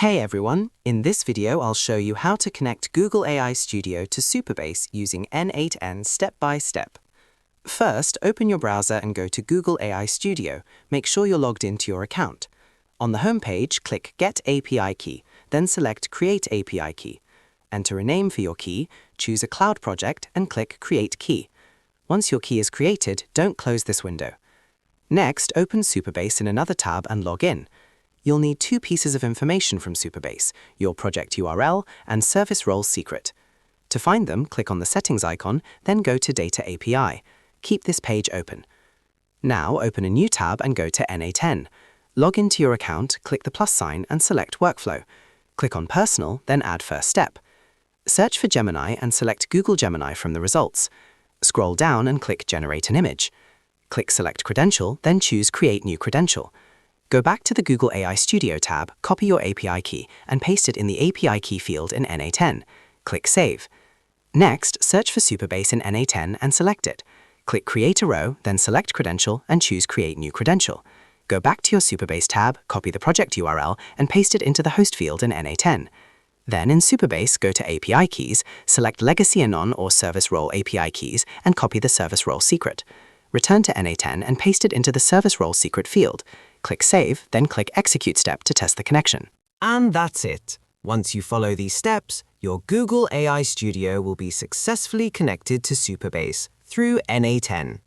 Hey everyone, in this video I'll show you how to connect Google AI Studio to Supabase using N8N step by step. First, open your browser and go to Google AI Studio. Make sure you're logged into your account. On the home page, click Get API Key, then select Create API Key. Enter a name for your key, choose a cloud project and click Create Key. Once your key is created, don't close this window. Next, open Supabase in another tab and log in. You'll need two pieces of information from Supabase, your project URL and service role secret. To find them, click on the settings icon, then go to Data API. Keep this page open. Now open a new tab and go to N8N. Log into your account, click the plus sign and select Workflow. Click on Personal, then add First Step. Search for Gemini and select Google Gemini from the results. Scroll down and click Generate an Image. Click Select Credential, then choose Create New Credential. Go back to the Google AI Studio tab, copy your API key, and paste it in the API key field in N8N. Click Save. Next, search for Supabase in N8N and select it. Click Create a Row, then select Credential and choose Create New Credential. Go back to your Supabase tab, copy the project URL, and paste it into the host field in N8N. Then in Supabase, go to API Keys, select Legacy Anon or Service Role API Keys, and copy the service role secret. Return to N8N and paste it into the service role secret field. Click Save, then click Execute step to test the connection. And that's it. Once you follow these steps, your Google AI Studio will be successfully connected to Supabase through N8N.